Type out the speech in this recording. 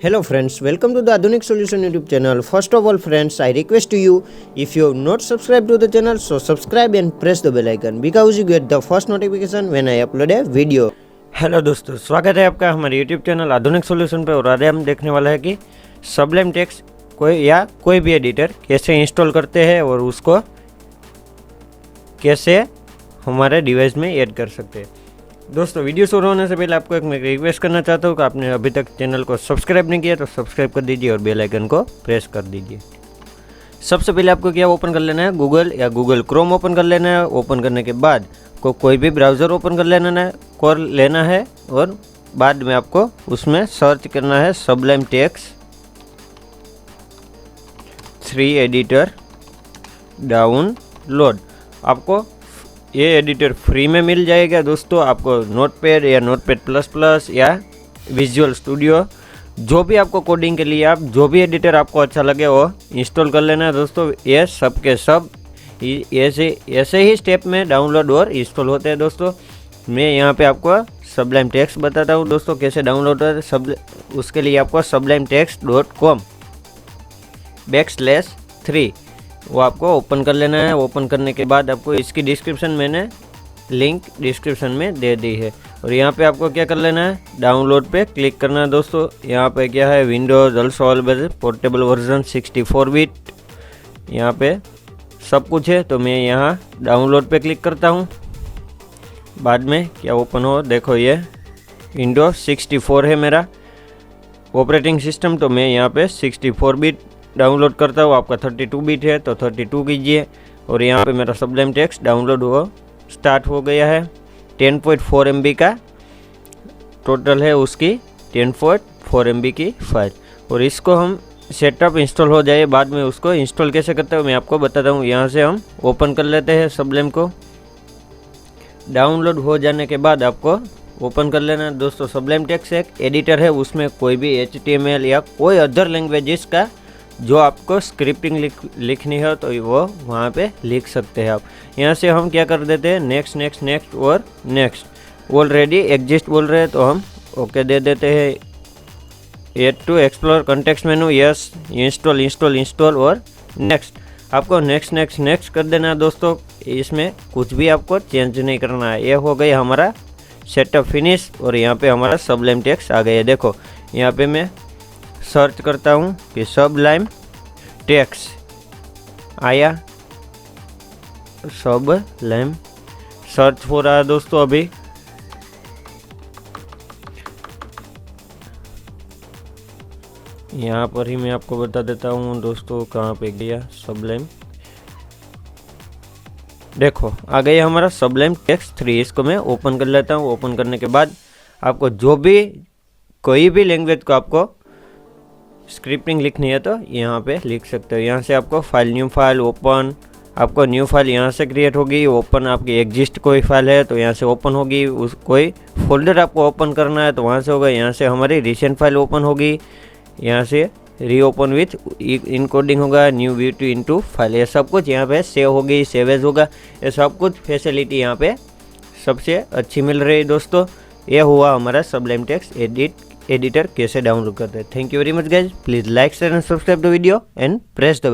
Hello friends, welcome to the Aadhunik Solution YouTube channel. First of all friends, I request to you, if you have not subscribed to the channel, so subscribe and press the bell icon because you get the first notification when I upload a video. Hello दोस्तों, स्वागत है आपका हमारे YouTube channel आधुनिक solution पे। और आज हम देखने वाला है कि सबलाइम टेक्स्ट कोई भी एडिटर कैसे इंस्टॉल करते हैं और उसको कैसे हमारे डिवाइस में ऐड कर सकते हैं। दोस्तों, वीडियो शुरू होने से पहले आपको एक मैं रिक्वेस्ट करना चाहता हूँ कि आपने अभी तक चैनल को सब्सक्राइब नहीं किया तो सब्सक्राइब कर दीजिए और बेल आइकन को प्रेस कर दीजिए। सबसे पहले आपको क्या ओपन कर लेना है, गूगल या गूगल क्रोम ओपन कर लेना है। ओपन करने के बाद कोई भी ब्राउज़र ओपन कर लेना है और बाद में आपको उसमें सर्च करना है सबलाइम टेक्स्ट 3 एडिटर डाउनलोड। आपको ये एडिटर फ्री में मिल जाएगा दोस्तों। आपको नोटपैड या नोटपैड प्लस प्लस या विजुअल स्टूडियो जो भी आपको कोडिंग के लिए आप जो भी एडिटर आपको अच्छा लगे वो इंस्टॉल कर लेना है दोस्तों। ये सब के सब ऐसे ही स्टेप में डाउनलोड और इंस्टॉल होते हैं दोस्तों। मैं यहाँ पे आपको सबलाइम टेक्स्ट बताता हूँ दोस्तों कैसे डाउनलोड होता है। उसके लिए आपको sublimetext.com/3 वो आपको ओपन कर लेना है। ओपन करने के बाद आपको इसकी डिस्क्रिप्शन मैंने लिंक डिस्क्रिप्शन में दे दी है। और यहाँ पे आपको क्या कर लेना है, डाउनलोड पे क्लिक करना है दोस्तों। यहाँ पे क्या है, Windows also always portable version 64 bit, यहाँ पे सब कुछ है। तो मैं यहाँ डाउनलोड पे क्लिक करता हूँ। बाद में क्या ओपन हो, देखो ये विंडोज़ 64 है मेरा ऑपरेटिंग सिस्टम। तो मैं यहाँ पे 64 बिट डाउनलोड करता हूँ। आपका 32 बिट है तो 32 कीजिए। और यहाँ पे मेरा सबलाइम टेक्स्ट डाउनलोड स्टार्ट हो गया है। 10.4 MB का टोटल है उसकी 10.4 MB की फाइल। और इसको हम सेटअप इंस्टॉल हो जाए बाद में उसको इंस्टॉल कैसे करते हैं मैं आपको बताता हूँ। यहाँ से हम ओपन कर लेते हैं सबलाइम को। डाउनलोड हो जाने के बाद आपको ओपन कर लेना है दोस्तों। सबलाइम टेक्स्ट एक एडिटर है, उसमें कोई भी HTML या कोई अदर लैंग्वेजेस का जो आपको स्क्रिप्टिंग लिखनी है तो वो वहाँ पे लिख सकते हैं आप। यहाँ से हम क्या कर देते हैं, नेक्स्ट नेक्स्ट नेक्स्ट और नेक्स्ट। ऑलरेडी एग्जिस्ट बोल रहे हैं तो हम ओके दे देते हैं। Add to explore context menu, yes, install install install और नेक्स्ट। आपको नेक्स्ट नेक्स्ट नेक्स्ट कर देना है दोस्तों। इसमें कुछ भी आपको चेंज नहीं करना है। ये हो गया हमारा सेटअप फिनिश। और यहाँ पे हमारा सबलाइम टेक्स्ट आ गया। देखो यहाँ पे मैं सर्च करता हूँ कि सबलाइम टेक्स्ट आया, सबलाइम सर्च हो रहा है दोस्तों अभी। यहाँ पर ही मैं आपको बता देता हूँ दोस्तों कहाँ पे गया सबलाइम। देखो आ गया हमारा सबलाइम टेक्स्ट 3। इसको मैं ओपन कर लेता हूँ। ओपन करने के बाद आपको जो भी कोई भी लैंग्वेज को आपको स्क्रिप्टिंग लिखनी है तो यहाँ पे लिख सकते हो। यहाँ से आपको फाइल न्यू फाइल ओपन, आपको न्यू फाइल यहाँ से क्रिएट होगी। ओपन आपकी एग्जिस्ट कोई फाइल है तो यहाँ से ओपन होगी। उस कोई फोल्डर आपको ओपन करना है तो वहाँ से होगा। यहाँ से हमारी रिसेंट फाइल ओपन होगी। यहाँ से रीओपन विथ इनकोडिंग होगा, new view to into file, ये सब कुछ यहाँ पे सेव होगी, सेव एज होगा। ये सब कुछ फैसिलिटी यहाँ पे सबसे अच्छी मिल रही है दोस्तों। ये हुआ हमारा सबलाइम टेक्स्ट एडिटर कैसे डाउनलोड करते हैं। Thank you very much guys. Please like share and subscribe the video and press the